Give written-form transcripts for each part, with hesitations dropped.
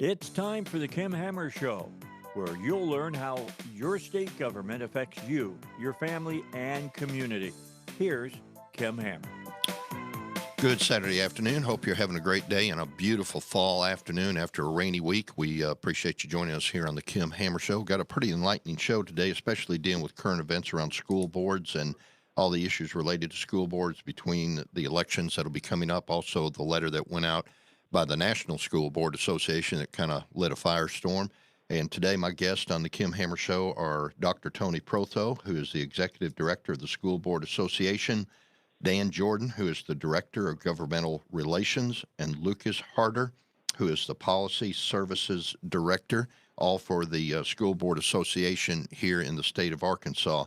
It's time for the Kim Hammer Show, where you'll learn how your state government affects you, your family, and community. Here's Kim Hammer. Good Saturday afternoon. Hope you're having a great day and a beautiful fall afternoon after a rainy week. We appreciate you joining us here on the Kim Hammer Show. Got a pretty enlightening show today, especially dealing with current events around school boards and all the issues related to school boards between the elections that'll be coming up. Also, the letter that went out by the National School Board Association that kind of lit a firestorm. And today, my guests on the Kim Hammer Show are Dr. Tony Prothro, who is the Executive Director of the School Board Association, Dan Jordan, who is the Director of Governmental Relations, and Lucas Harder, who is the Policy Services Director, all for the School Board Association here in the state of Arkansas.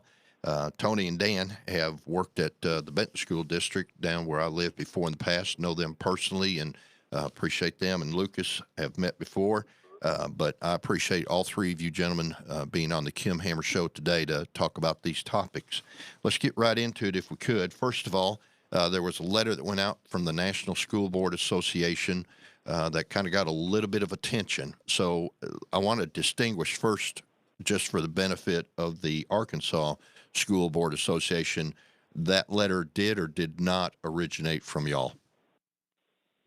Tony and Dan have worked at the Benton School District down where I lived before in the past, know them personally, and appreciate them. And Lucas have met before, but I appreciate all three of you gentlemen being on the Kim Hammer Show today to talk about these topics. Let's get right into it if we could. First of all, there was a letter that went out from the National School Board Association that kind of got a little bit of attention. So I want to distinguish first, just for the benefit of the Arkansas School Board Association, that letter did or did not originate from y'all?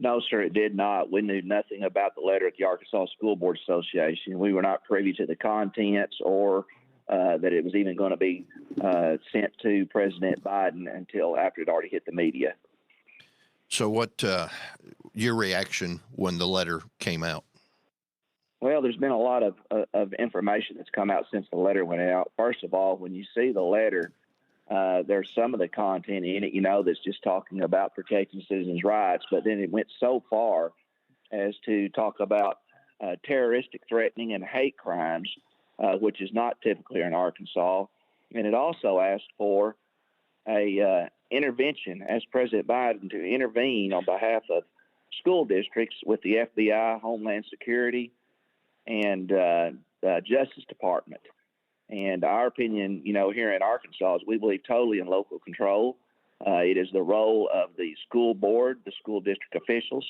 No, sir, it did not. We knew nothing about the letter at the Arkansas School Board Association. We were not privy to the contents or that it was even going to be sent to President Biden until after it already hit the media. So what your reaction when the letter came out? Well, there's been a lot of information that's come out since the letter went out. First of all, when you see the letter, there's some of the content in it, that's just talking about protecting citizens' rights, but then it went so far as to talk about terroristic threatening and hate crimes, which is not typically in Arkansas. And it also asked for a intervention, as President Biden, to intervene on behalf of school districts with the FBI, Homeland Security, and the Justice Department. And our opinion, here in Arkansas is we believe totally in local control. It is the role of the school board, the school district officials,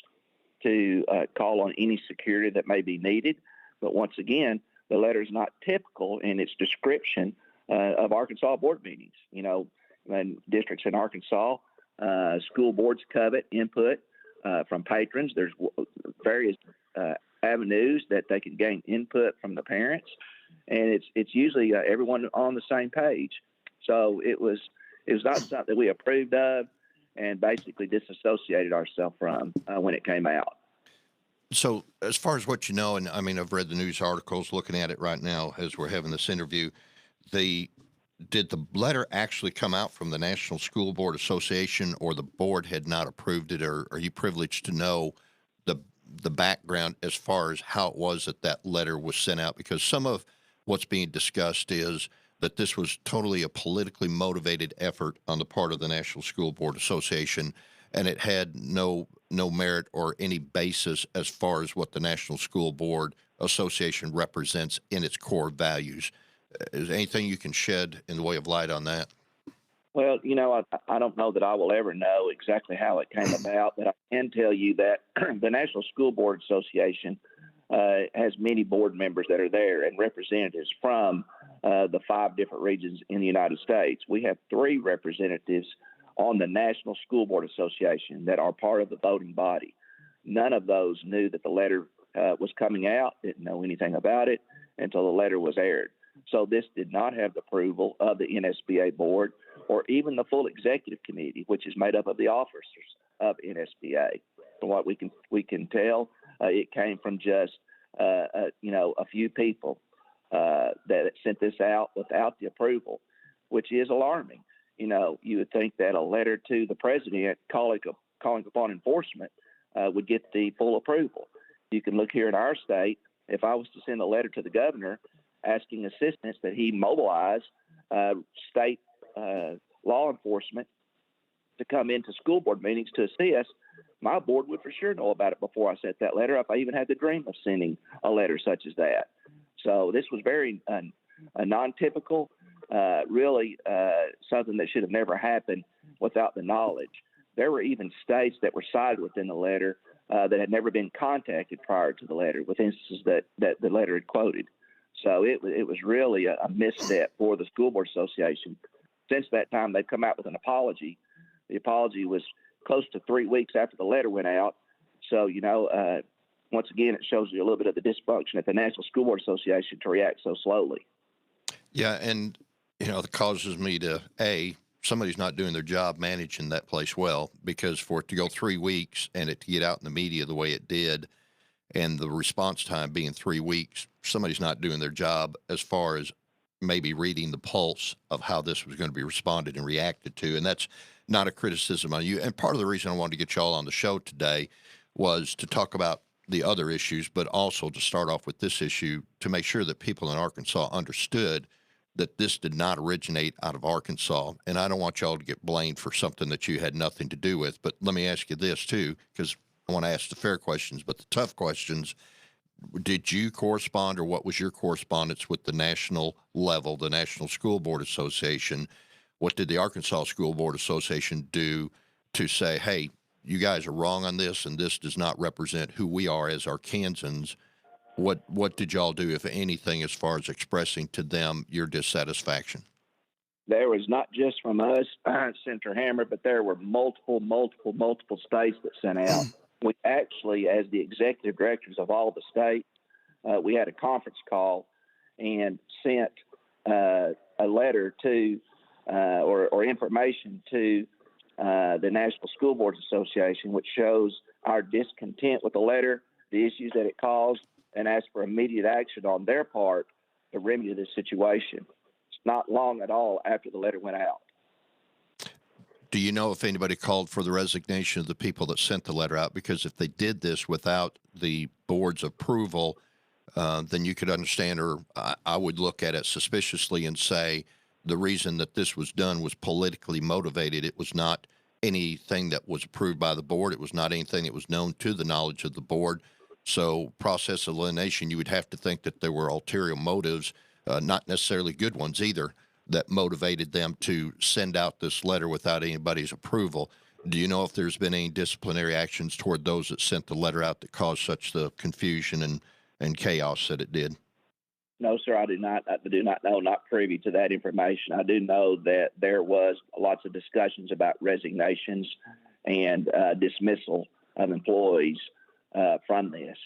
to call on any security that may be needed. But once again, the letter is not typical in its description of Arkansas board meetings. In districts in Arkansas, school boards covet input from patrons. There's various avenues that they can gain input from the parents. And it's usually everyone on the same page. So it was not something that we approved of and basically disassociated ourselves from when it came out. So as far as what you know, and I mean, I've read the news articles, looking at it right now as we're having this interview, did the letter actually come out from the National School Board Association, or the board had not approved it, or are you privileged to know the background as far as how it was that letter was sent out? Because some of what's being discussed is that this was totally a politically motivated effort on the part of the National School Board Association, and it had no merit or any basis as far as what the National School Board Association represents in its core values. Is there anything you can shed in the way of light on that? Well, I don't know that I will ever know exactly how it came about, but I can tell you that the National School Board Association has many board members that are there and representatives from the 5 different regions in the United States. We have 3 representatives on the National School Board Association that are part of the voting body. None of those knew that the letter was coming out, didn't know anything about it until the letter was aired. So this did not have the approval of the NSBA board or even the full executive committee, which is made up of the officers of NSBA. From what we can tell, it came from just a few people that sent this out without the approval, which is alarming. You would think that a letter to the president calling upon enforcement would get the full approval. You can look here in our state. If I was to send a letter to the governor asking assistance that he mobilize state law enforcement to come into school board meetings to assist, my board would for sure know about it before I sent that letter, if I even had the dream of sending a letter such as that. So this was very non-typical, really something that should have never happened without the knowledge. There were even states that were cited within the letter that had never been contacted prior to the letter, with instances that the letter had quoted. So it was really a misstep for the School Board Association. Since that time, they've come out with an apology. The apology was close to 3 weeks after the letter went out. So, once again, it shows you a little bit of the dysfunction at the National School Board Association to react so slowly. Yeah, and, it causes me to, somebody's not doing their job managing that place well, because for it to go 3 weeks and it to get out in the media the way it did, and the response time being 3 weeks, somebody's not doing their job as far as maybe reading the pulse of how this was going to be responded and reacted to. And that's not a criticism on you. And part of the reason I wanted to get y'all on the show today was to talk about the other issues, but also to start off with this issue to make sure that people in Arkansas understood that this did not originate out of Arkansas. And I don't want y'all to get blamed for something that you had nothing to do with. But let me ask you this too, because I want to ask the fair questions, but the tough questions. Did you correspond, or what was your correspondence with the national level, the National School Board Association? What did the Arkansas School Board Association do to say, hey, you guys are wrong on this, and this does not represent who we are as Arkansans? What did y'all do, if anything, as far as expressing to them your dissatisfaction? There was not just from us, Senator Hammer, but there were multiple states that sent out. We actually, as the executive directors of all the states, we had a conference call and sent a letter to or information to the National School Boards Association, which shows our discontent with the letter, the issues that it caused, and asked for immediate action on their part to remedy the situation. It's not long at all after the letter went out. Do you know if anybody called for the resignation of the people that sent the letter out? Because if they did this without the board's approval, then you could understand, or I would look at it suspiciously and say the reason that this was done was politically motivated. It was not anything that was approved by the board. It was not anything that was known to the knowledge of the board. So process of elimination, you would have to think that there were ulterior motives, not necessarily good ones either, that motivated them to send out this letter without anybody's approval. Do you know if there's been any disciplinary actions toward those that sent the letter out that caused such the confusion and chaos that it did? No, sir, I do not know, not privy to that information. I do know that there was lots of discussions about resignations and dismissal of employees from this.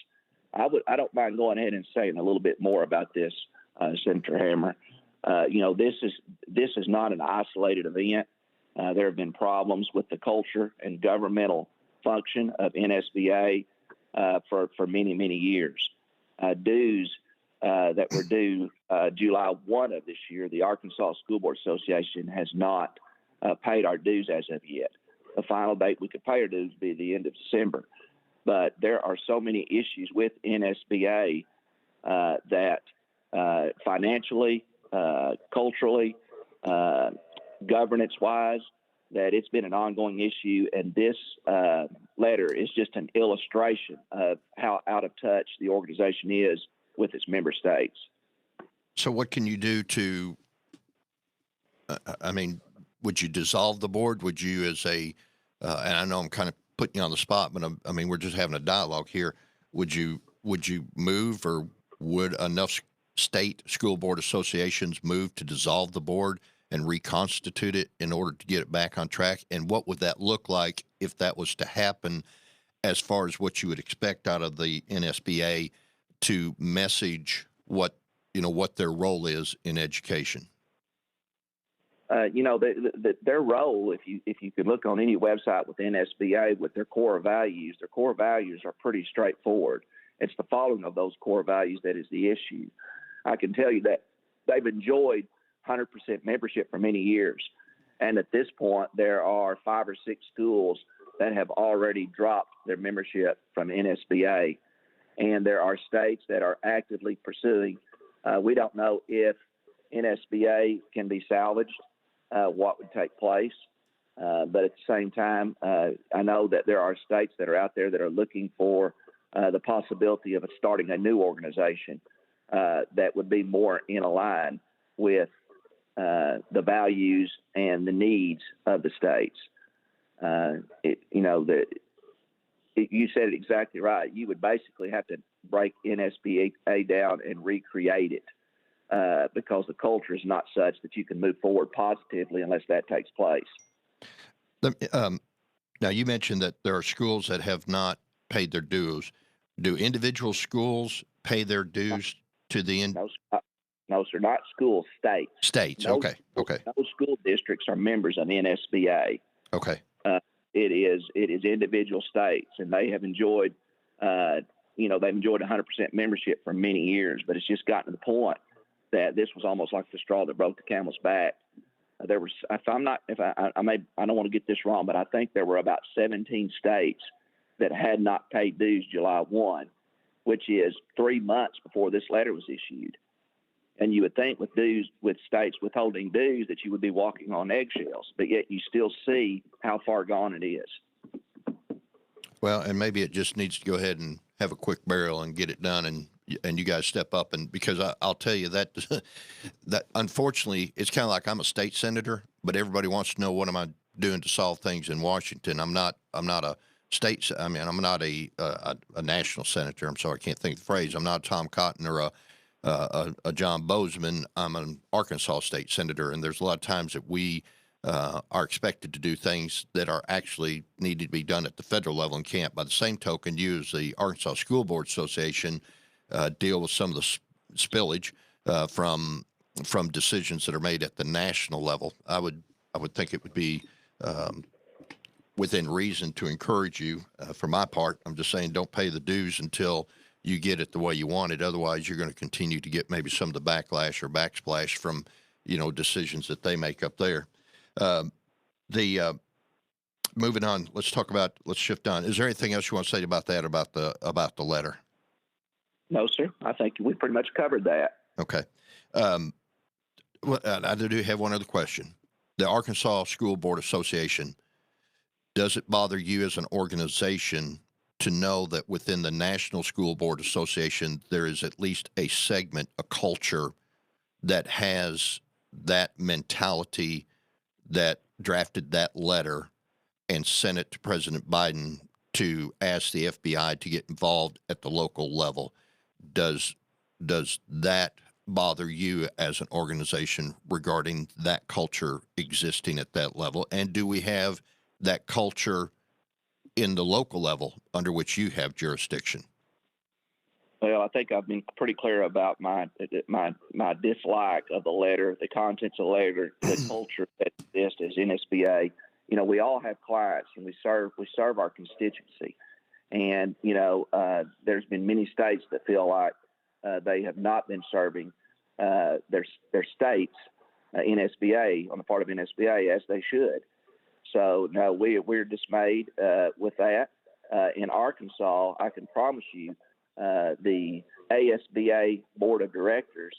I don't mind going ahead and saying a little bit more about this, Senator Hammer. This is not an isolated event. There have been problems with the culture and governmental function of NSBA for many years. Dues that were due July 1 of this year, the Arkansas School Board Association has not paid our dues as of yet. The final date we could pay our dues would be the end of December. But there are so many issues with NSBA that financially, culturally, governance-wise, that it's been an ongoing issue, and this letter is just an illustration of how out of touch the organization is with its member states. So what can you do to, would you dissolve the board? Would you and I know I'm kind of putting you on the spot, but we're just having a dialogue here. Would you move, or would enough state school board associations move to dissolve the board and reconstitute it in order to get it back on track? And what would that look like if that was to happen, as far as what you would expect out of the NSBA to message what their role is in education? Their role, if you could look on any website with NSBA with their core values are pretty straightforward. It's the following of those core values that is the issue. I can tell you that they've enjoyed 100% membership for many years. And at this point, there are 5 or 6 schools that have already dropped their membership from NSBA. And there are states that are actively pursuing. We don't know if NSBA can be salvaged, what would take place. But at the same time, I know that there are states that are out there that are looking for the possibility of starting a new organization that would be more in line with the values and the needs of the states. You said it exactly right. You would basically have to break NSBA down and recreate it because the culture is not such that you can move forward positively unless that takes place. Now, you mentioned that there are schools that have not paid their dues. Do individual schools pay their dues to the end? No, sir, not schools, states. States, No, okay. No school districts are members of NSBA. Okay. It is individual states, and they have enjoyed, they've enjoyed 100% membership for many years, but it's just gotten to the point that this was almost like the straw that broke the camel's back. There was, I don't want to get this wrong, but I think there were about 17 states that had not paid dues July 1, which is 3 months before this letter was issued. And you would think with states withholding dues that you would be walking on eggshells, but yet you still see how far gone it is. Well, and maybe it just needs to go ahead and have a quick burial and get it done, and you guys step up. And because I'll tell you that unfortunately it's kind of like I'm a state senator, but everybody wants to know what am I doing to solve things in Washington. I'm not a state. I mean, I'm not a national senator. I'm sorry, I can't think of the phrase. I'm not a Tom Cotton or a John Bozeman. I'm an Arkansas state senator, and there's a lot of times that we are expected to do things that are actually needed to be done at the federal level and can't. By the same token, you as the Arkansas School Board Association deal with some of the spillage from decisions that are made at the national level. I would think it would be within reason to encourage you. For my part, I'm just saying don't pay the dues until you get it the way you want it. Otherwise, you're going to continue to get maybe some of the backlash or backsplash from decisions that they make up there. Moving on, let's shift on. Is there anything else you want to say about that, about the letter? No, sir. I think we pretty much covered that. Okay. Well, I do have one other question. The Arkansas School Board Association, does it bother you as an organization to know that within the National School Board Association, there is at least a segment, a culture that has that mentality, that drafted that letter and sent it to President Biden to ask the FBI to get involved at the local level? Does that bother you as an organization regarding that culture existing at that level? And do we have that culture in the local level under which you have jurisdiction? Well, I think I've been pretty clear about my dislike of the letter, the contents of the letter, the culture that exists as NSBA. We all have clients, and we serve our constituency. And there's been many states that feel like they have not been serving their states, NSBA, on the part of NSBA, as they should. So no, we're dismayed with that. In Arkansas, I can promise you, the ASBA Board of Directors,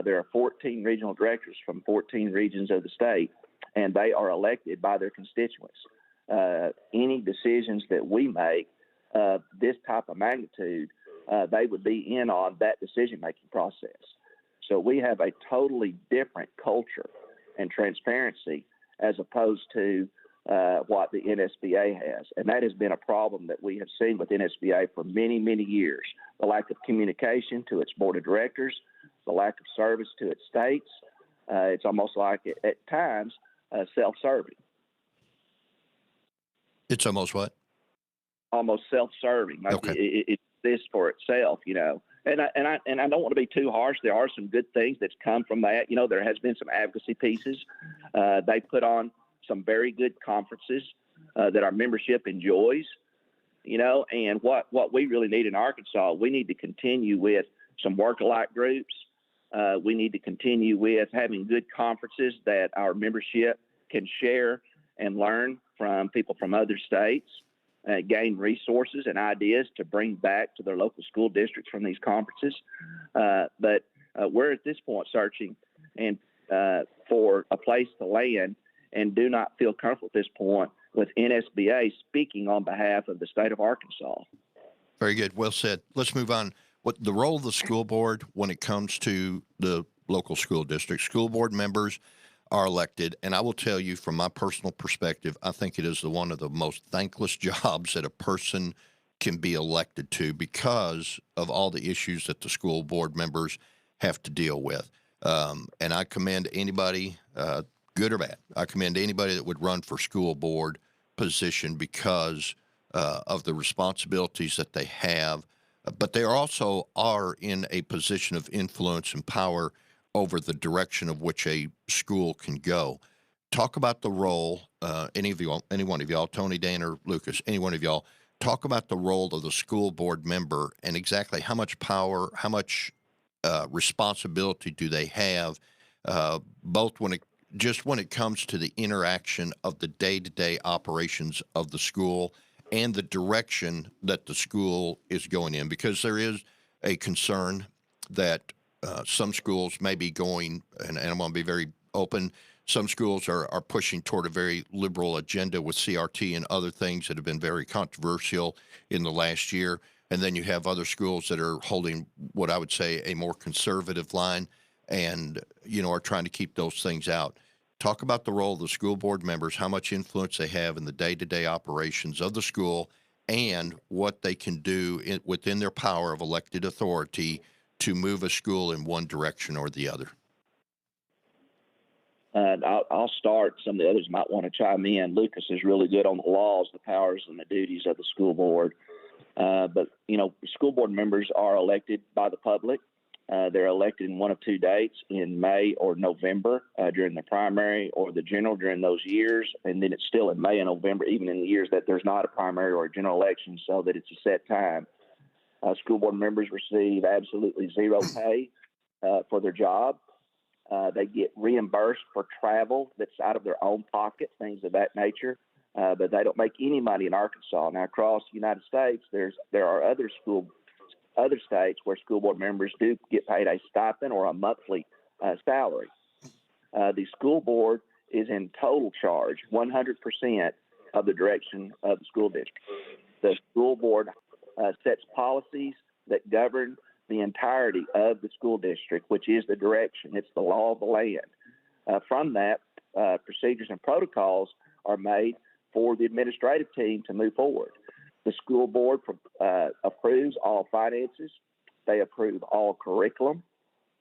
there are 14 regional directors from 14 regions of the state, and they are elected by their constituents. Any decisions that we make of this type of magnitude, they would be in on that decision-making process. So we have a totally different culture and transparency as opposed to what the NSBA has. And that has been a problem that we have seen with NSBA for many, many years. The lack of communication to its board of directors, the lack of service to its states. It's almost like, at times, self-serving. It's almost what? Almost self-serving. Like okay. It exists for itself, And I don't want to be too harsh. There are some good things that's come from that. There has been some advocacy pieces. They put on some very good conferences that our membership enjoys, and what we really need in Arkansas, we need to continue with some work-alike groups. We need to continue with having good conferences that our membership can share and learn from people from other states, gain resources and ideas to bring back to their local school districts from these conferences. But we're at this point searching for a place to land, and do not feel comfortable at this point with NSBA speaking on behalf of the state of Arkansas. Very good. Well said. Let's move on. What the role of the school board when it comes to the local school district? School board members are elected, and I will tell you from my personal perspective, I think it is one of the most thankless jobs that a person can be elected to because of all the issues that the school board members have to deal with. And I commend anybody, good or bad, I commend anybody that would run for school board position because of the responsibilities that they have, but they also are in a position of influence and power over the direction of which a school can go. Talk about the role, any one of y'all, Tony, Dan, or Lucas, any one of y'all, talk about the role of the school board member and exactly how much power, how much responsibility do they have, both when it comes to the interaction of the day-to-day operations of the school and the direction that the school is going in, because there is a concern that some schools may be going, and I'm going to be very open, some schools are pushing toward a very liberal agenda with CRT and other things that have been very controversial in the last year. And then you have other schools that are holding what I would say a more conservative line and, are trying to keep those things out. Talk about the role of the school board members, how much influence they have in the day-to-day operations of the school, and what they can do within their power of elected authority to move a school in one direction or the other. I'll start. Some of the others might want to chime in. Lucas is really good on the laws, the powers, and the duties of the school board. But school board members are elected by the public. They're elected in one of two dates, in May or November during the primary or the general during those years. And then it's still in May and November, even in the years that there's not a primary or a general election, so that it's a set time. School board members receive absolutely zero pay for their job. They get reimbursed for travel that's out of their own pocket, things of that nature. But they don't make any money in Arkansas. Now, across the United States, there are other states where school board members do get paid a stipend or a monthly salary. The school board is in total charge, 100% of the direction of the school district. The school board sets policies that govern the entirety of the school district, which is the direction. It's the law of the land. From that, procedures and protocols are made for the administrative team to move forward. The school board approves all finances. They approve all curriculum.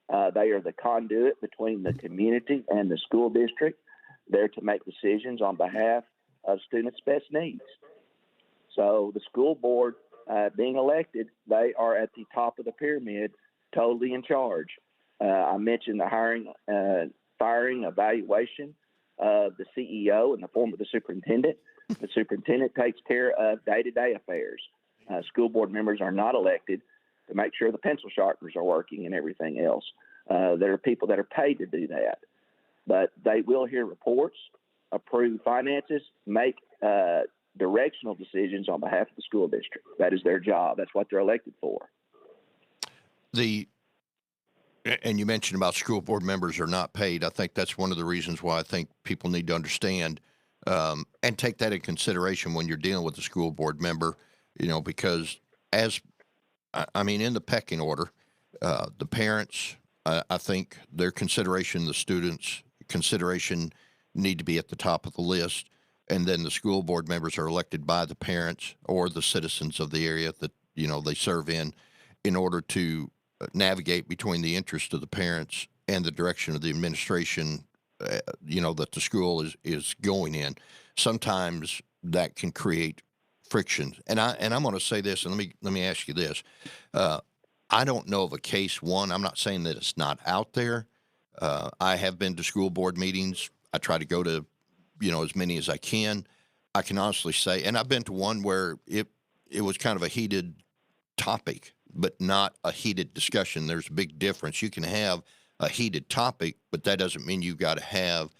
They are the conduit between the community and the school district. They're to make decisions on behalf of students' best needs. So the school board, being elected, they are at the top of the pyramid, totally in charge. I mentioned the firing, evaluation of the CEO in the form of the superintendent. The superintendent takes care of day-to-day affairs. School board members are not elected to make sure the pencil sharpeners are working and everything else. There are people that are paid to do that. But they will hear reports, approve finances, make directional decisions on behalf of the school district. That is their job. That's what they're elected for. And you mentioned about school board members are not paid. I think that's one of the reasons why I think people need to understand and take that in consideration when you're dealing with a school board member, because in the pecking order, the parents, I think their consideration, the students' consideration need to be at the top of the list. And then the school board members are elected by the parents or the citizens of the area that, they serve in order to navigate between the interest of the parents and the direction of the administration, that the school is going in. Sometimes that can create friction. And I'm going to say this, and let me ask you this. I don't know of a case, I'm not saying that it's not out there. I have been to school board meetings. I try to go to as many as I can. I can honestly say, and I've been to one where it was kind of a heated topic, but not a heated discussion. There's a big difference. You can have a heated topic, but that doesn't mean you've got to have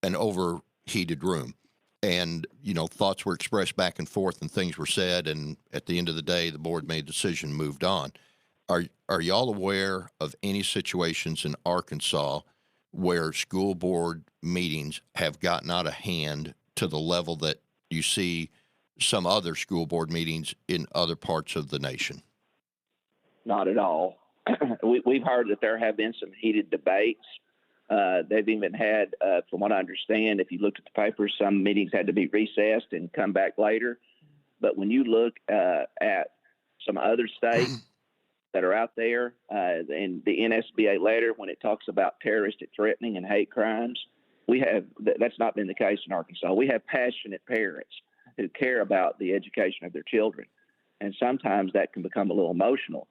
an overheated room. And, thoughts were expressed back and forth and things were said. And at the end of the day, the board made a decision, moved on. Are y'all aware of any situations in Arkansas where school board meetings have gotten out of hand to the level that you see some other school board meetings in other parts of the nation? Not at all. We've heard that there have been some heated debates. They've even had, from what I understand, if you looked at the papers, some meetings had to be recessed and come back later. But when you look at some other states that are out there. In the NSBA letter, when it talks about terroristic threatening and hate crimes, that's not been the case in Arkansas. We have passionate parents who care about the education of their children. And sometimes that can become a little emotional,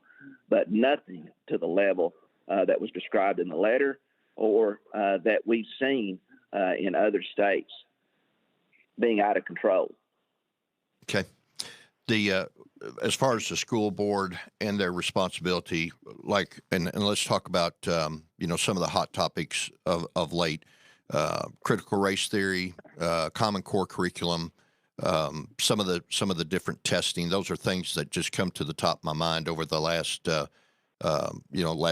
but nothing to the level that was described in the letter or that we've seen in other states being out of control. Okay. As far as the school board and their responsibility, and let's talk about, some of the hot topics of late, critical race theory, Common Core curriculum, some of the different testing. Those are things that just come to the top of my mind over the last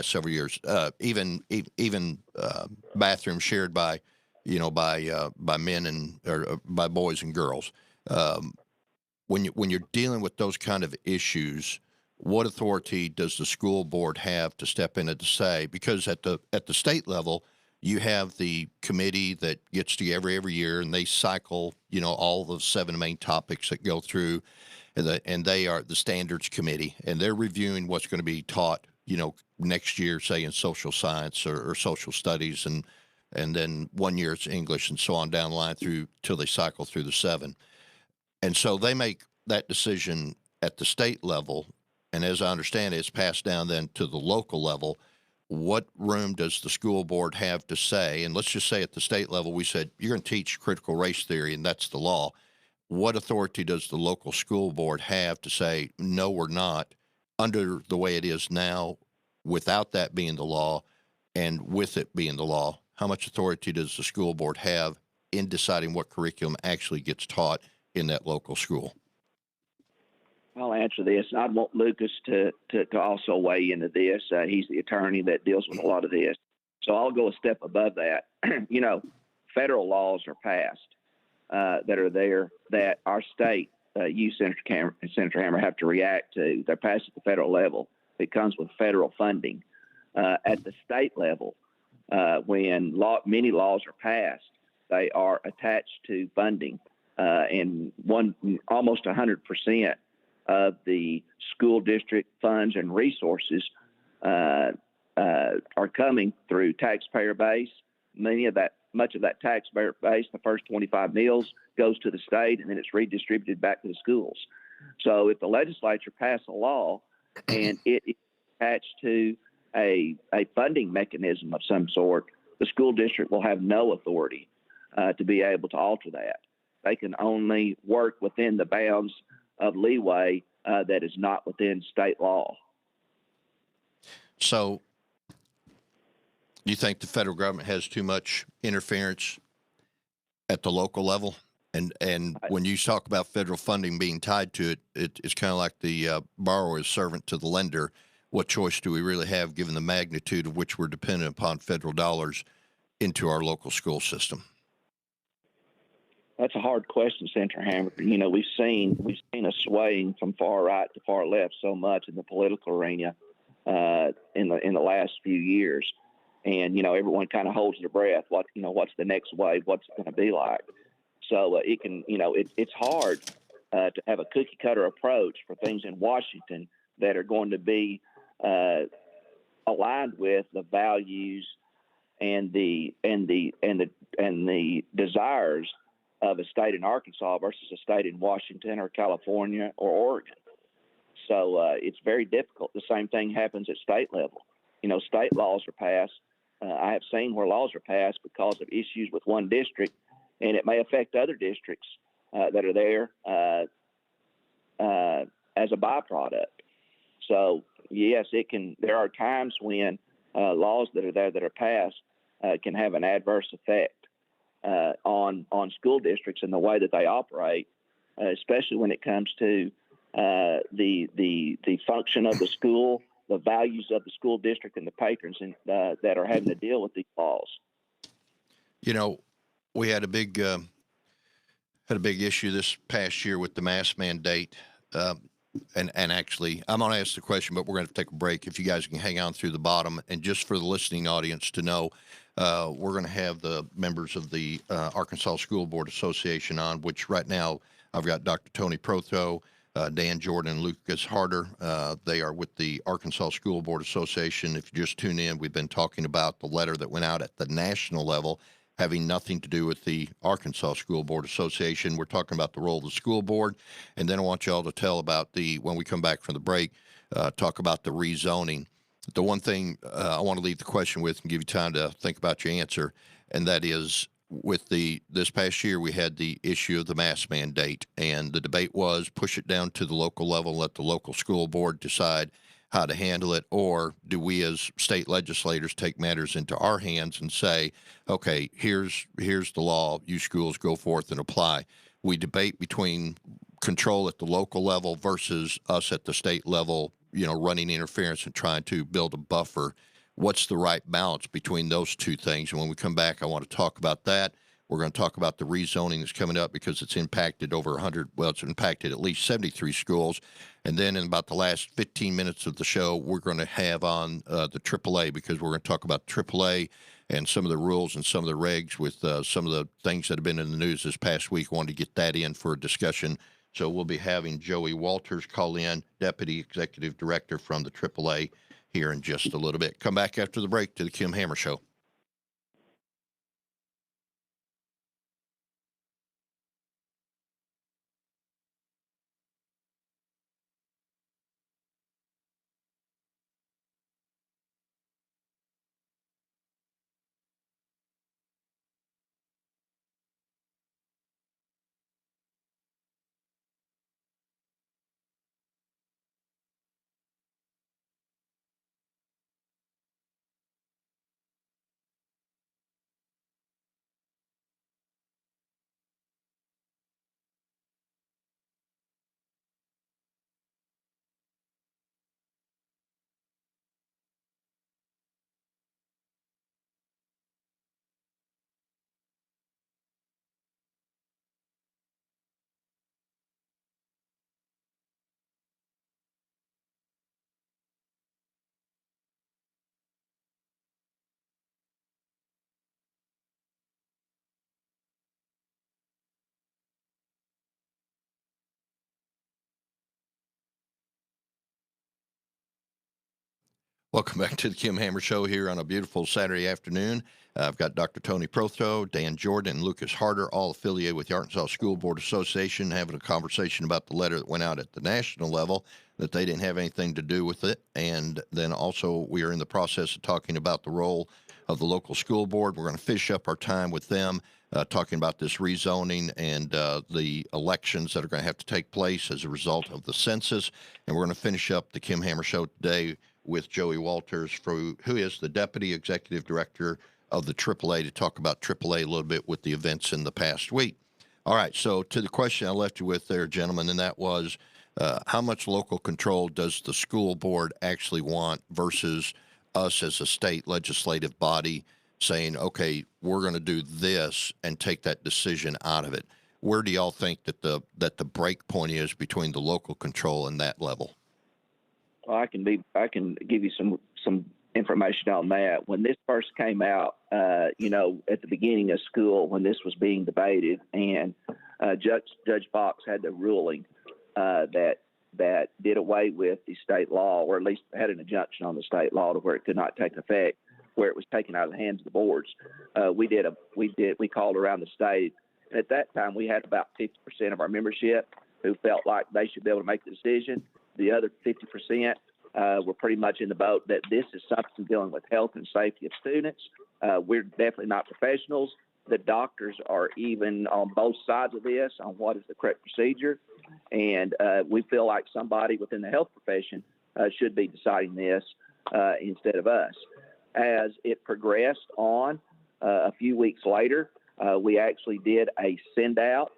several years. Even bathrooms shared by men or by boys and girls. When you're dealing with those kind of issues, what authority does the school board have to step in and to say? Because at the state level, you have the committee that gets together every year, and they cycle, all the 7 main topics that go through, and they are the standards committee, and they're reviewing what's going to be taught, next year, say in social science or social studies, and then 1 year it's English, and so on down the line till they cycle through the 7. And so they make that decision at the state level, and as I understand it, it's passed down then to the local level. What room does the school board have to say? And let's just say at the state level, we said, you're going to teach critical race theory, and that's the law. What authority does the local school board have to say, no, we're not, under the way it is now, without that being the law and with it being the law? How much authority does the school board have in deciding what curriculum actually gets taught in that local school? I'll answer this. I want Lucas to also weigh into this. He's the attorney that deals with a lot of this. So I'll go a step above that. Federal laws are passed that are there that our state, you, Senator Hammer, have to react to. They're passed at the federal level. It comes with federal funding. At the state level, when many laws are passed, they are attached to funding. And almost 100% of the school district funds and resources are coming through taxpayer base. Much of that taxpayer base, the first 25 mills, goes to the state, and then it's redistributed back to the schools. So if the legislature passes a law and it is attached to a funding mechanism of some sort, the school district will have no authority to be able to alter that. They can only work within the bounds of leeway that is not within state law. So do you think the federal government has too much interference at the local level? And when you talk about federal funding being tied to it, it's kind of like the borrower is servant to the lender. What choice do we really have given the magnitude of which we're dependent upon federal dollars into our local school system? That's a hard question, Senator Hammer. We've seen a swaying from far right to far left so much in the political arena in the last few years, and everyone kind of holds their breath. What's the next wave? What's it going to be like? So it can, it's hard to have a cookie cutter approach for things in Washington that are going to be aligned with the values and the desires of a state in Arkansas versus a state in Washington or California or Oregon. So it's very difficult. The same thing happens at state level. State laws are passed. I have seen where laws are passed because of issues with one district, and it may affect other districts that are there as a byproduct. So yes, it can. There are times when laws that are there that are passed can have an adverse effect on school districts and the way that they operate, especially when it comes to the function of the school, the values of the school district, and the patrons that are having to deal with these laws. We had a big issue this past year with the mask mandate. And actually, I'm going to ask the question, but we're going to take a break. If you guys can hang on through the bottom, and just for the listening audience to know, we're going to have the members of the Arkansas School Board Association on, which right now I've got Dr. Tony Prothro, Dan Jordan and Lucas Harder. They are with the Arkansas School Board Association. If you just tune in, we've been talking about the letter that went out at the national level, having nothing to do with the Arkansas School Board Association. We're talking about the role of the school board. And then I want y'all to tell about when we come back from the break, talk about the rezoning. The one thing I want to leave the question with and give you time to think about your answer, and that is, with this past year, we had the issue of the mask mandate, and the debate was push it down to the local level, let the local school board decide how to handle it, or do we as state legislators take matters into our hands and say, okay, here's the law, you schools go forth and apply. We debate between control at the local level versus us at the state level, running interference and trying to build a buffer. What's the right balance between those two things? And when we come back, I want to talk about that. We're going to talk about the rezoning that's coming up because it's impacted it's impacted at least 73 schools. And then in about the last 15 minutes of the show, we're going to have on the AAA, because we're going to talk about AAA and some of the rules and some of the regs with some of the things that have been in the news this past week. I wanted to get that in for a discussion. So we'll be having Joey Walters call in, Deputy Executive Director from the AAA, here in just a little bit. Come back after the break to the Kim Hammer Show. Welcome back to the Kim Hammer Show here on a beautiful Saturday afternoon. I've got Dr. Tony Prothro, Dan Jordan, and Lucas Harder, all affiliated with the Arkansas School Board Association, having a conversation about the letter that went out at the national level, that they didn't have anything to do with it. And then also we are in the process of talking about the role of the local school board. We're going to finish up our time with them, talking about this rezoning and the elections that are going to have to take place as a result of the census. And we're going to finish up the Kim Hammer Show today with Joey Walters, who is the Deputy Executive Director of the AAA, to talk about AAA a little bit with the events in the past week. All right, so to the question I left you with there, gentlemen, and that was, how much local control does the school board actually want versus us as a state legislative body saying, okay, we're going to do this and take that decision out of it? Where do y'all think that the break point is between the local control and that level? Well, I can give you some information on that. When this first came out, at the beginning of school, when this was being debated, and Judge Fox had the ruling that did away with the state law, or at least had an injunction on the state law to where it could not take effect, where it was taken out of the hands of the boards. We called around the state. And at that time, we had about 50% of our membership who felt like they should be able to make the decision. The other 50% were pretty much in the boat that this is something dealing with health and safety of students. We're definitely not professionals. The doctors are even on both sides of this on what is the correct procedure. And we feel like somebody within the health profession should be deciding this instead of us. As it progressed on, a few weeks later, we actually did a send-out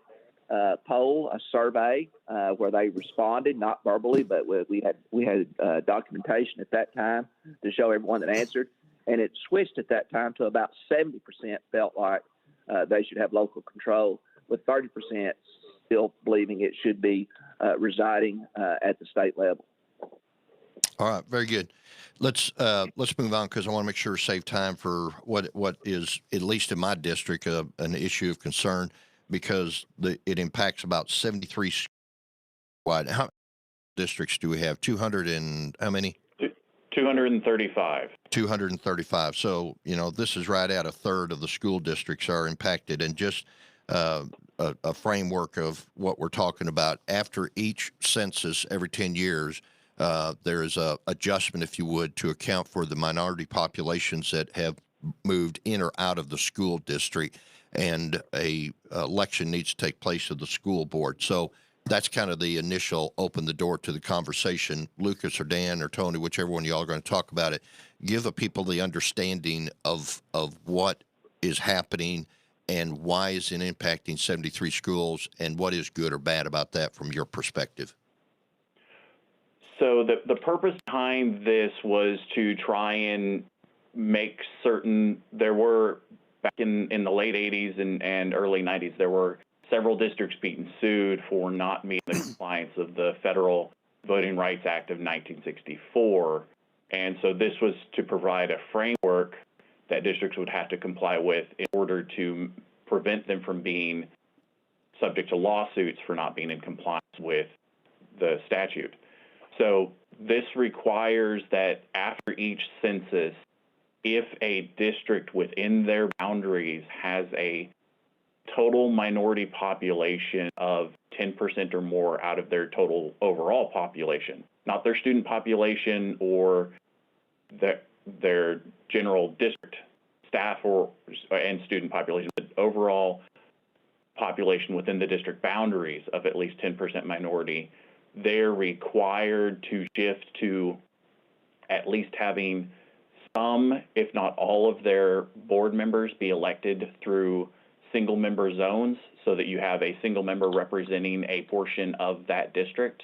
poll, a survey, where they responded, not verbally, but we had documentation at that time to show everyone that answered. And it switched at that time to about 70% felt like they should have local control, with 30% still believing it should be residing at the state level. All right, very good. Let's move on, because I want to make sure to save time for what is, at least in my district, an issue of concern, because it impacts about 73 Wide. How many districts do we have? 200 and how many? 235. 235. So, this is right at a third of the school districts are impacted. And just a framework of what we're talking about, after each census every 10 years, there is a adjustment, if you would, to account for the minority populations that have moved in or out of the school district, and a election needs to take place of the school board. So that's kind of the initial open the door to the conversation. Lucas or Dan or Tony, whichever one y'all are going to talk about it, give the people the understanding of what is happening and why is it impacting 73 schools, and what is good or bad about that from your perspective. So the purpose behind this was to try and make certain there were, back in the late 80s and early 90s, there were several districts being sued for not meeting the compliance of the Federal Voting Rights Act of 1964. And so this was to provide a framework that districts would have to comply with in order to prevent them from being subject to lawsuits for not being in compliance with the statute. So this requires that after each census, if a district within their boundaries has a total minority population of 10% or more out of their total overall population, not their student population or their general district staff and student population, but overall population within the district boundaries of at least 10% minority, they're required to shift to at least having some, if not all, of their board members be elected through single member zones, so that you have a single member representing a portion of that district.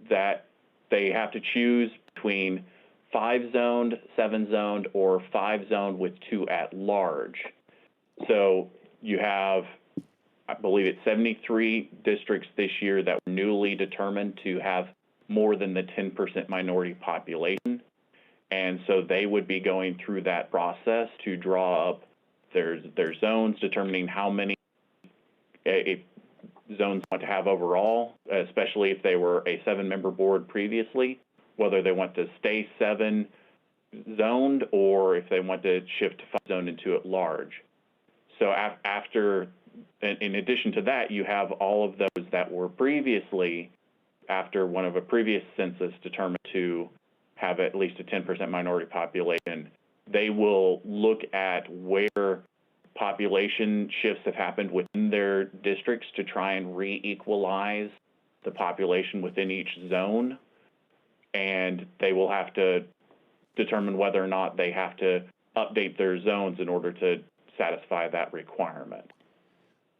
That they have to choose between 5 zoned, 7 zoned, or 5 zoned with 2 at large. So you have, I believe it's 73 districts this year that were newly determined to have more than the 10% minority population. And so they would be going through that process to draw up their zones, determining how many zones want to have overall, especially if they were a 7-member board previously, whether they want to stay 7 zoned or if they want to shift to 5 zoned and 2 at large. So after, in addition to that, you have all of those that were previously, after one of a previous census, determined to have at least a 10% minority population. They will look at where population shifts have happened within their districts to try and re-equalize the population within each zone. And they will have to determine whether or not they have to update their zones in order to satisfy that requirement.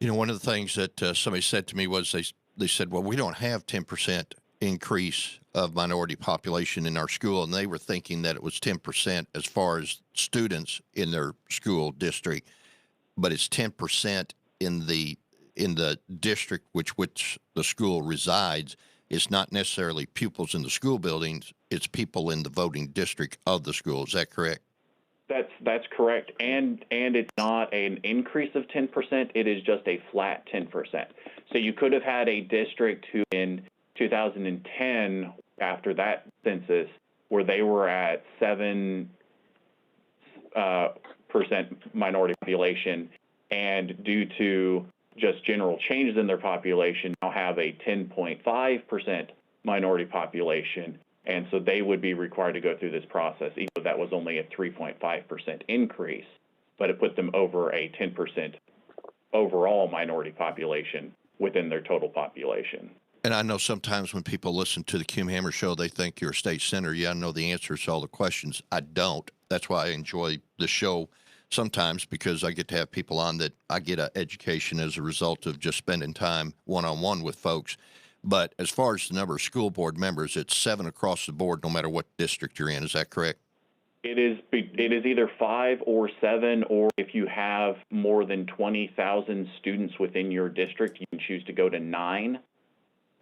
One of the things that somebody said to me was they said, well, we don't have 10% increase of minority population in our school, and they were thinking that it was 10% as far as students in their school district, but it's 10% in the district which the school resides. It's not necessarily pupils in the school buildings, it's people in the voting district of the school. Is that correct? That's correct, and it's not an increase of 10%, it is just a flat 10%. So you could have had a district who in 2010, after that census, where they were at 7% minority population, and due to just general changes in their population, now have a 10.5% minority population. And so they would be required to go through this process, even though that was only a 3.5% increase, but it put them over a 10% overall minority population within their total population. And I know sometimes when people listen to the Kim Hammer Show, they think you're a state senator. Yeah, I know the answers to all the questions. I don't. That's why I enjoy the show sometimes, because I get to have people on that I get an education as a result of just spending time one-on-one with folks. But as far as the number of school board members, it's 7 across the board, no matter what district you're in. Is that correct? It is either 5 or 7, or if you have more than 20,000 students within your district, you can choose to go to 9.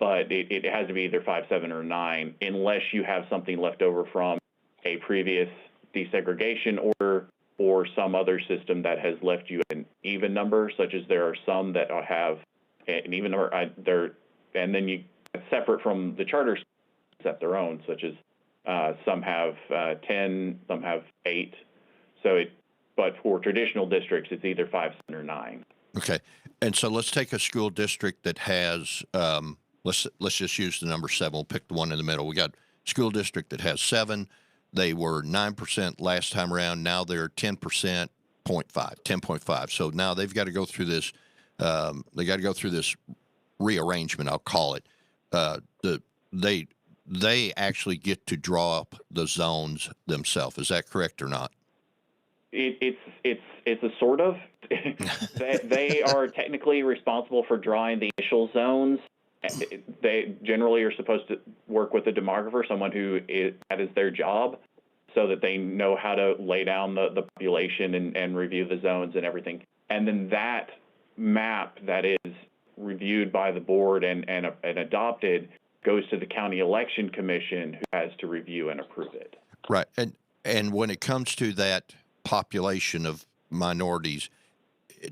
But it has to be either 5, 7, or 9, unless you have something left over from a previous desegregation order or some other system that has left you an even number, such as there are some that have an even number. And then separate from the charter schools set their own, such as some have 10, some have 8. But for traditional districts, it's either 5, 7, or 9. Okay. And so let's take a school district that has, let's just use the number 7. We'll pick the one in the middle. We got school district that has 7. They were 9% last time around. Now they're 10.5. So now they've got to go through this. They got to go through this rearrangement, I'll call it. They actually get to draw up the zones themselves. Is that correct or not? It's a sort of. They are technically responsible for drawing the initial zones. They generally are supposed to work with a demographer, someone that is their job, so that they know how to lay down the population and review the zones and everything. And then that map that is reviewed by the board and adopted goes to the county election commission, who has to review and approve it. Right. And when it comes to that population of minorities,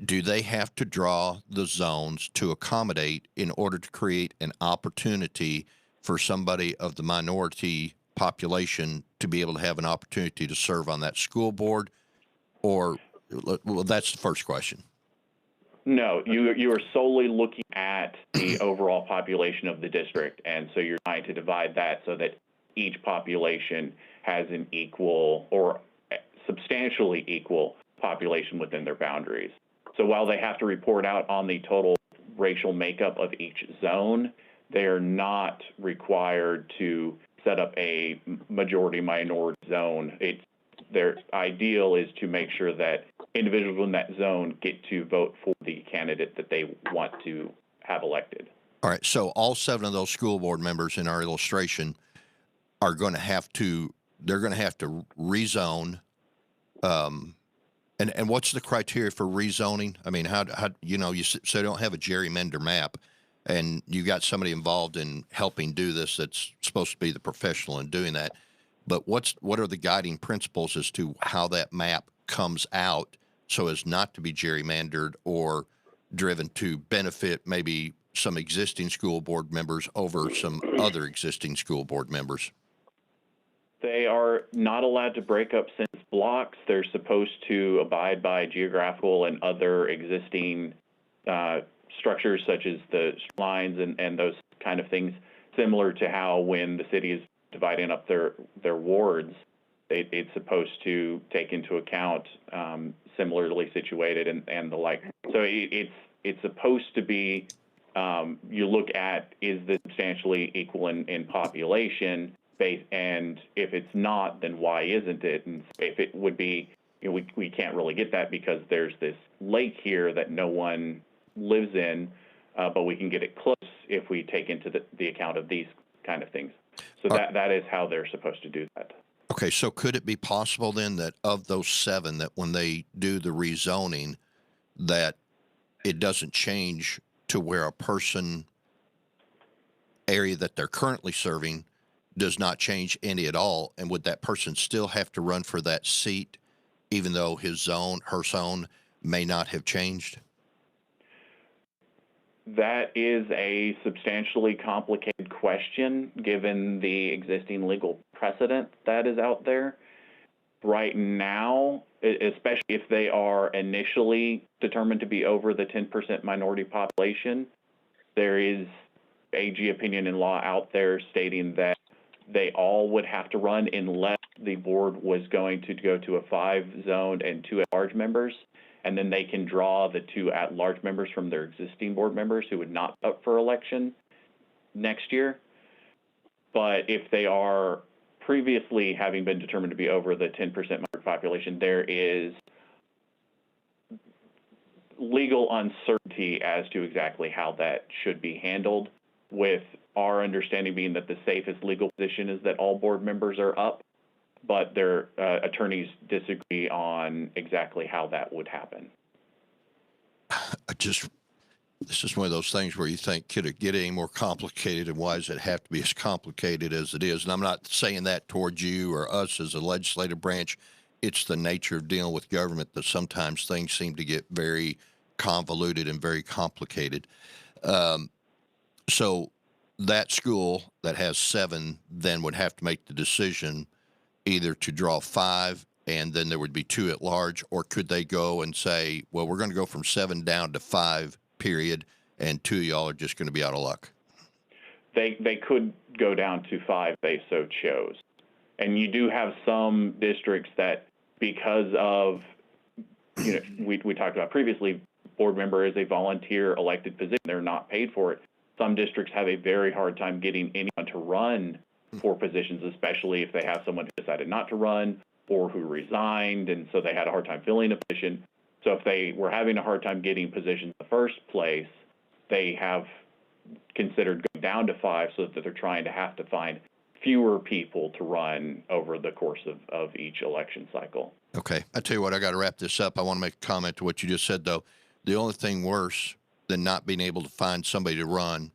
do they have to draw the zones to accommodate in order to create an opportunity for somebody of the minority population to be able to have an opportunity to serve on that school board? Or, well, that's the first question. No, you are solely looking at the overall population of the district, and so you're trying to divide that so that each population has an equal or substantially equal population within their boundaries. So while they have to report out on the total racial makeup of each zone, they are not required to set up a majority-minority zone. Their ideal is to make sure that individuals in that zone get to vote for the candidate that they want to have elected. All right. So all 7 of those school board members in our illustration are going to have to, they're going to have to rezone. And what's the criteria for rezoning? I mean, how so you don't have a gerrymander map, and you got somebody involved in helping do this that's supposed to be the professional in doing that. But what are the guiding principles as to how that map comes out so as not to be gerrymandered or driven to benefit maybe some existing school board members over some other existing school board members? They are not allowed to break up census blocks. They're supposed to abide by geographical and other existing structures, such as the lines and those kind of things, similar to how when the city is dividing up their wards, it's supposed to take into account similarly situated and the like. So it's supposed to be, you look at, is this substantially equal in population? And if it's not, then why isn't it? And if it would be, we can't really get that because there's this lake here that no one lives in, but we can get it close if we take into the account of these kind of things. So that is how they're supposed to do that. Okay, so could it be possible then that of those 7, that when they do the rezoning, that it doesn't change to where a person area that they're currently serving does not change any at all, and would that person still have to run for that seat even though her zone may not have changed? That is a substantially complicated question given the existing legal precedent that is out there. Right now, especially if they are initially determined to be over the 10% minority population, there is AG opinion and law out there stating that they all would have to run unless the board was going to go to a 5-zoned and 2 at-large members, and then they can draw the 2 at-large members from their existing board members who would not up for election next year. But if they are previously having been determined to be over the 10% minority population, there is legal uncertainty as to exactly how that should be handled, with our understanding being that the safest legal position is that all board members are up, but their attorneys disagree on exactly how that would happen. This is one of those things where you think, could it get any more complicated, and why does it have to be as complicated as it is? And I'm not saying that towards you or us as a legislative branch. It's the nature of dealing with government that sometimes things seem to get very convoluted and very complicated. So that school that has 7 then would have to make the decision either to draw 5 and then there would be 2 at large, or could they go and say, well, we're going to go from 7 down to 5, period, and 2 of y'all are just going to be out of luck? They could go down to 5 if they so chose. And you do have some districts that, because of, we talked about previously, board member is a volunteer elected position. They're not paid for it. Some districts have a very hard time getting anyone to run for positions, especially if they have someone who decided not to run or who resigned, and so they had a hard time filling a position. So if they were having a hard time getting positions in the first place, they have considered going down to 5 so that they're trying to have to find fewer people to run over the course of each election cycle. Okay. I tell you what, I got to wrap this up. I want to make a comment to what you just said, though. The only thing worse than not being able to find somebody to run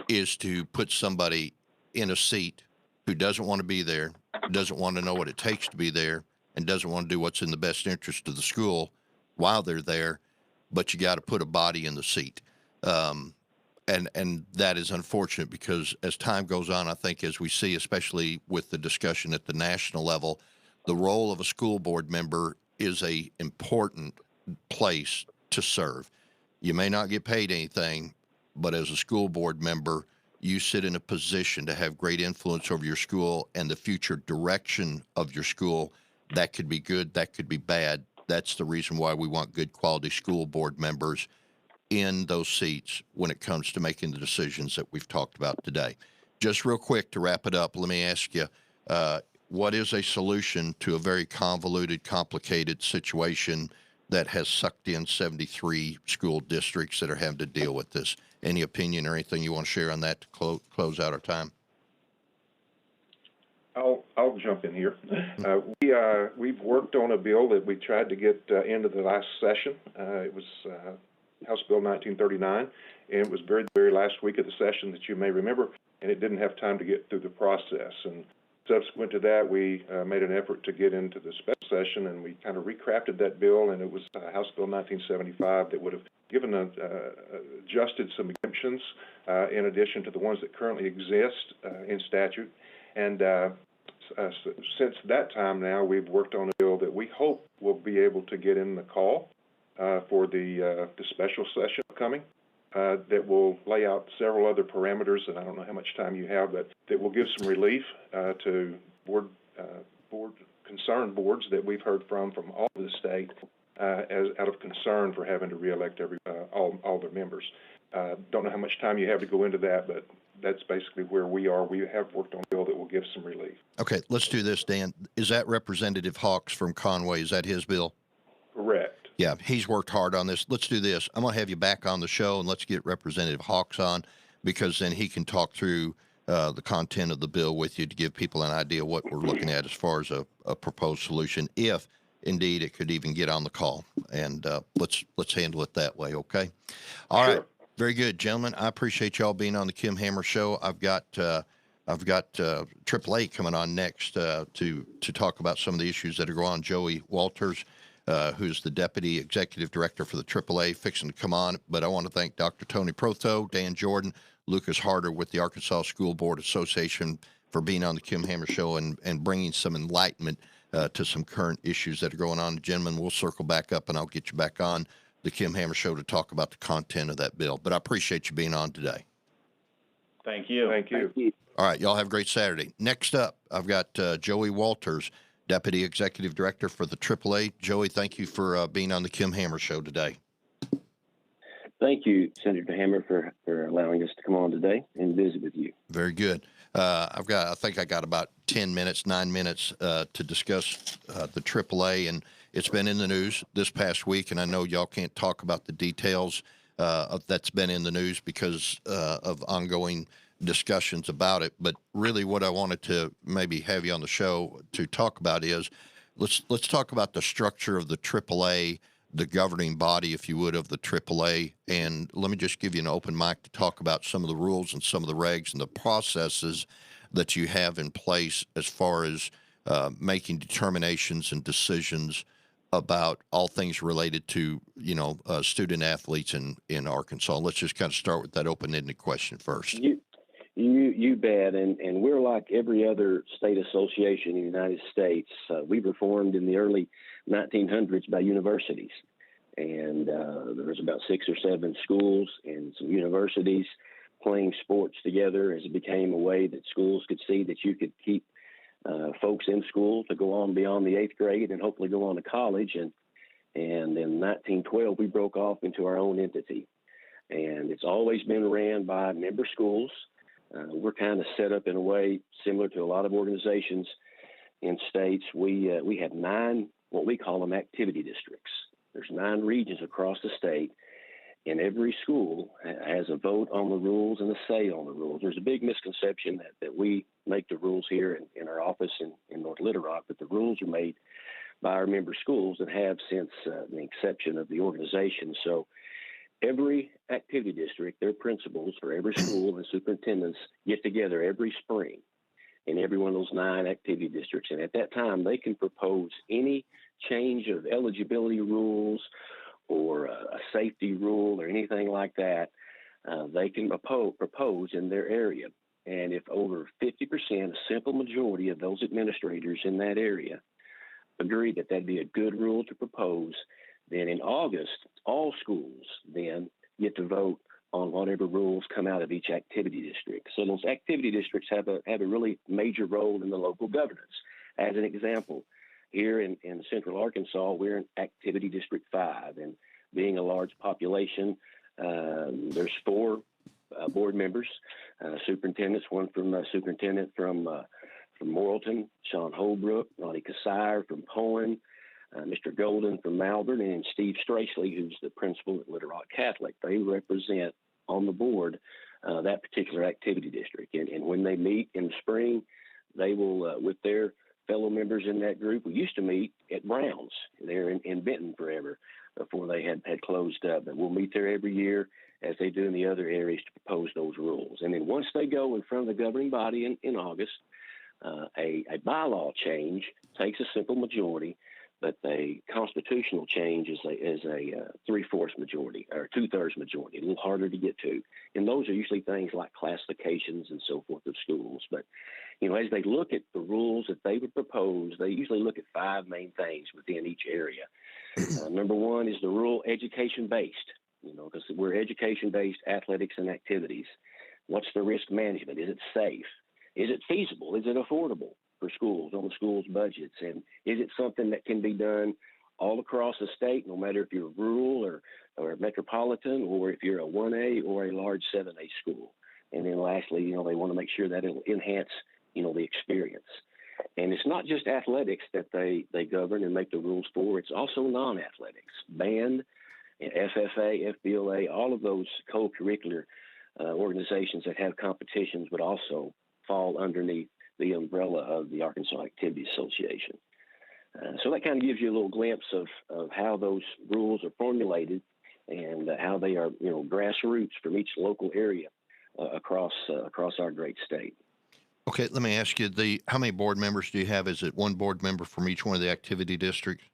is to put somebody in a seat who doesn't want to be there, doesn't want to know what it takes to be there, and doesn't want to do what's in the best interest of the school while they're there, but you got to put a body in the seat. And that is unfortunate because as time goes on, I think as we see, especially with the discussion at the national level, the role of a school board member is a important place to serve. You may not get paid anything, but as a school board member, you sit in a position to have great influence over your school and the future direction of your school. That could be good, that could be bad. That's the reason why we want good quality school board members in those seats when it comes to making the decisions that we've talked about today. Just real quick to wrap it up, let me ask you, what is a solution to a very convoluted, complicated situation that has sucked in 73 school districts that are having to deal with this? Any opinion or anything you want to share on that to close out our time? I'll jump in here. We've worked on a bill that we tried to get into the last session. It was House Bill 1939, and it was very last week of the session that you may remember, and it didn't have time to get through the process. And subsequent to that, we made an effort to get into the special session, and we kind of recrafted that bill, and it was House Bill 1975 that would have given adjusted some exemptions in addition to the ones that currently exist in statute. And since that time now, we've worked on a bill that we hope will be able to get in the call for the special session coming. That will lay out several other parameters, and I don't know how much time you have, but that will give some relief to concerned boards that we've heard from all over the state as out of concern for having to reelect all their members. Don't know how much time you have to go into that, but that's basically where we are. We have worked on a bill that will give some relief. Okay, let's do this, Dan. Is that Representative Hawks from Conway? Is that his bill? Correct. Yeah, he's worked hard on this. Let's do this. I'm going to have you back on the show, and let's get Representative Hawks on, because then he can talk through the content of the bill with you to give people an idea what we're looking at as far as a proposed solution, if indeed it could even get on the call. And let's handle it that way, okay? All right. Very good, gentlemen. I appreciate y'all being on the Kim Hammer Show. I've got AAA coming on next to talk about some of the issues that are going on. Joey Walters, who's the Deputy Executive Director for the AAA, fixing to come on. But I want to thank Dr. Tony Prothro, Dan Jordan, Lucas Harder with the Arkansas School Board Association for being on the Kim Hammer Show and bringing some enlightenment to some current issues that are going on. Gentlemen, we'll circle back up, and I'll get you back on the Kim Hammer Show to talk about the content of that bill. But I appreciate you being on today. Thank you. Thank you. Thank you. All right, y'all have a great Saturday. Next up, I've got Joey Walters, Deputy Executive Director for the AAA. Joey, thank you for being on the Kim Hammer Show today. Thank you, Senator Hammer, for allowing us to come on today and visit with you. Very good. I think I got about 9 minutes to discuss the AAA, and it's been in the news this past week, and I know y'all can't talk about the details of that's been in the news because of ongoing discussions about it. But really what I wanted to maybe have you on the show to talk about is let's talk about the structure of the AAA, the governing body, if you would, of the AAA. And let me just give you an open mic to talk about some of the rules and some of the regs and the processes that you have in place as far as making determinations and decisions about all things related to, student athletes in Arkansas. Let's just kind of start with that open-ended question first. You bet, and we're like every other state association in the United States. We were formed in the early 1900s by universities, and there was about 6 or 7 schools and some universities playing sports together as it became a way that schools could see that you could keep folks in school to go on beyond the 8th grade and hopefully go on to college. And in 1912, we broke off into our own entity, and it's always been ran by member schools. We're kind of set up in a way similar to a lot of organizations in states. We have 9, what we call them, activity districts. There's 9 regions across the state, and every school has a vote on the rules and a say on the rules. There's a big misconception that we make the rules here in our office in North Little Rock, but the rules are made by our member schools and have since the inception of the organization. So every activity district, their principals for every school and superintendents get together every spring in every one of those 9 activity districts. And at that time, they can propose any change of eligibility rules or a safety rule or anything like that. They can propose in their area. And if over 50%, a simple majority of those administrators in that area agree that that'd be a good rule to propose, then in August, all schools then get to vote on whatever rules come out of each activity district. So those activity districts have a really major role in the local governance. As an example, here in Central Arkansas, we're in Activity District 5, and being a large population, there's 4 board members, superintendents, one superintendent from Morrilton, Sean Holbrook, Lonnie Kassire from Poen, Mr. Golden from Malvern, and Steve Strachley, who's the principal at Little Rock Catholic. They represent on the board that particular activity district. And when they meet in the spring, they will, with their fellow members in that group, we used to meet at Brown's there in Benton forever before they had closed up. But we'll meet there every year as they do in the other areas to propose those rules. And then once they go in front of the governing body in August, a bylaw change takes a simple majority, but a constitutional change is a 3/4 majority or 2/3 majority, a little harder to get to. And those are usually things like classifications and so forth of schools. But, as they look at the rules that they would propose, they usually look at 5 main things within each area. Number 1 is the rule education-based, because we're education-based athletics and activities. What's the risk management? Is it safe? Is it feasible? Is it affordable for schools on the school's budgets? And is it something that can be done all across the state, no matter if you're rural or metropolitan, or if you're a 1A or a large 7A school? And then lastly, they want to make sure that it'll enhance, the experience. And it's not just athletics that they govern and make the rules for. It's also non-athletics, band, FFA, FBLA, all of those co-curricular organizations that have competitions would also fall underneath the umbrella of the Arkansas Activity Association. So that kind of gives you a little glimpse of how those rules are formulated and how they are, grassroots from each local area across our great state. Okay, let me ask you, how many board members do you have? Is it one board member from each one of the activity districts?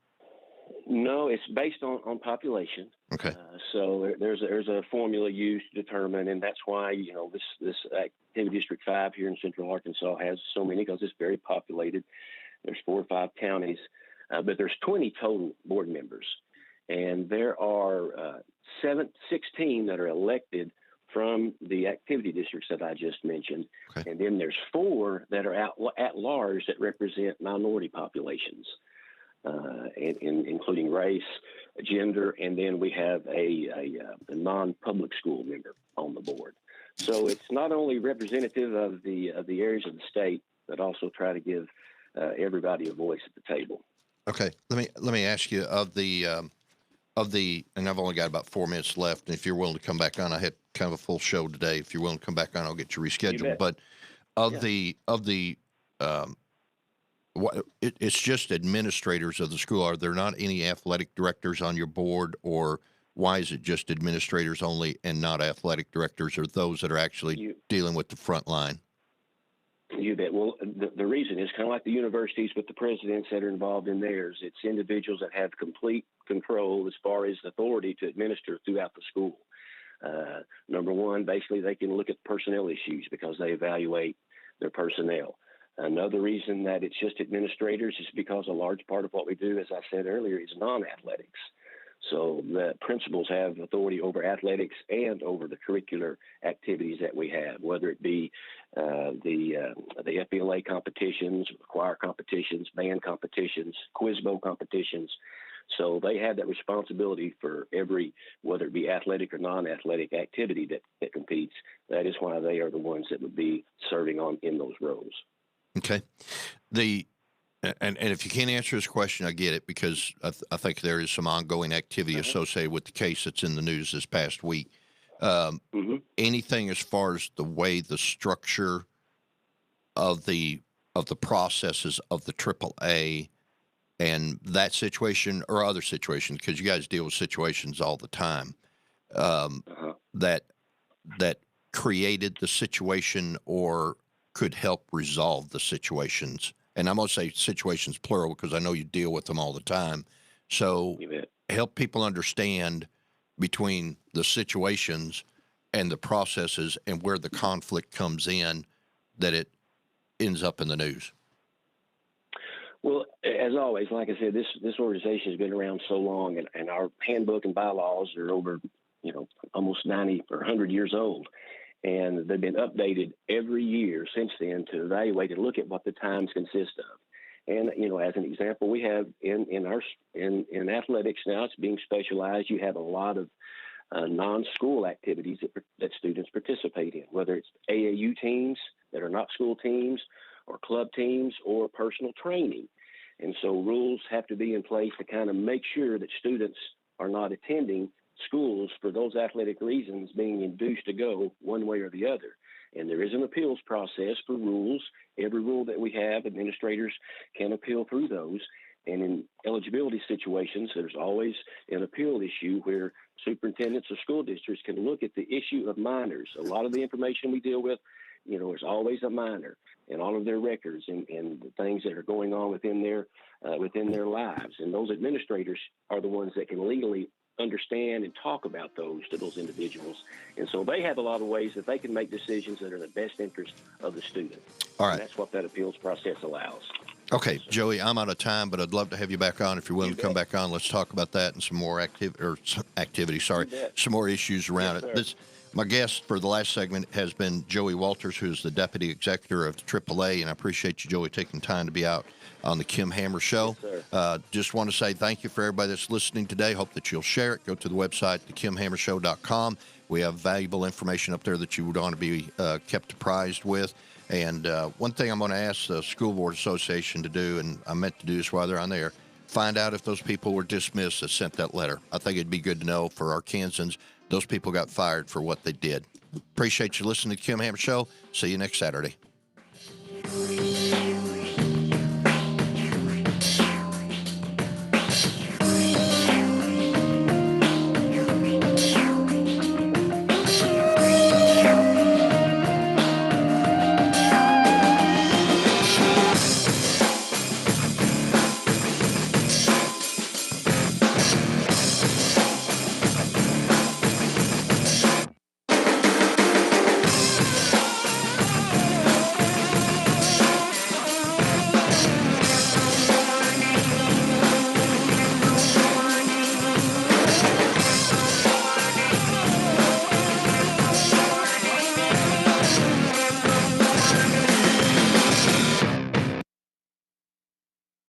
No, it's based on population. Okay. So there's a formula used to determine, and that's why this Activity District 5 here in Central Arkansas has so many, because it's very populated. There's 4 or 5 counties, but there's 20 total board members, and there are 16 that are elected from the activity districts that I just mentioned. Okay. And then there's 4 that are at large that represent minority populations, including race, gender, and then we have a non-public school member on the board. So it's not only representative of the areas of the state, but also try to give everybody a voice at the table. Okay, let me ask you of the, and I've only got about 4 minutes left. And if you're willing to come back on, I had kind of a full show today. If you're willing to come back on, I'll get you rescheduled. But it's just administrators of the school. Are there not any athletic directors on your board, or why is it just administrators only and not athletic directors, or those that are actually dealing with the front line? You bet. Well, the reason is kind of like the universities with the presidents that are involved in theirs. It's individuals that have complete control as far as authority to administer throughout the school. Number one, basically they can look at personnel issues because they evaluate their personnel. Another reason that it's just administrators is because a large part of what we do, as I said earlier, is non-athletics. So the principals have authority over athletics and over the curricular activities that we have, whether it be the FBLA competitions, choir competitions, band competitions, quiz bowl competitions. So they have that responsibility for every, whether it be athletic or non-athletic activity that competes. That is why they are the ones that would be serving in those roles. Okay. And if you can't answer this question, I get it, because I think there is some ongoing activity associated with the case that's in the news this past week. Anything as far as the way the structure of the processes of the AAA and that situation or other situations, because you guys deal with situations all the time, that created the situation or could help resolve the situations. And I'm going to say situations plural because I know you deal with them all the time. So help people understand between the situations and the processes and where the conflict comes in that it ends up in the news. Well, as always, like I said, this organization has been around so long, and our handbook and bylaws are over, almost 90 or 100 years old. And they've been updated every year since then to evaluate and look at what the times consist of. And, as an example, we have in athletics now, it's being specialized. You have a lot of non-school activities that students participate in, whether it's AAU teams that are not school teams or club teams or personal training. And so rules have to be in place to kind of make sure that students are not attending schools for those athletic reasons being induced to go one way or the other. And there is an appeals process for rules. Every rule that we have, administrators can appeal through those. And in eligibility situations, there's always an appeal issue where superintendents or school districts can look at the issue of minors. A lot of the information we deal with, there's always a minor and all of their records and the things that are going on within their lives. And those administrators are the ones that can legally understand and talk about those to those individuals. And so they have a lot of ways that they can make decisions that are in the best interest of the student. All right. And that's what that appeals process allows. Okay, Joey, I'm out of time, but I'd love to have you back on. If you're willing to come back on, let's talk about that and some more some more issues around it. My guest for the last segment has been Joey Walters, who's the Deputy Executive of the AAA, and I appreciate you, Joey, taking time to be out on the Kim Hammer Show. Yes, just want to say thank you for everybody that's listening today. Hope that you'll share it. Go to the website, thekimhammershow.com. We have valuable information up there that you would want to be kept apprised with. And one thing I'm going to ask the School Board Association to do, and I meant to do this while they're on there, find out if those people were dismissed that sent that letter. I think it'd be good to know for our Kansans. Those people got fired for what they did. Appreciate you listening to the Kim Hammer Show. See you next Saturday.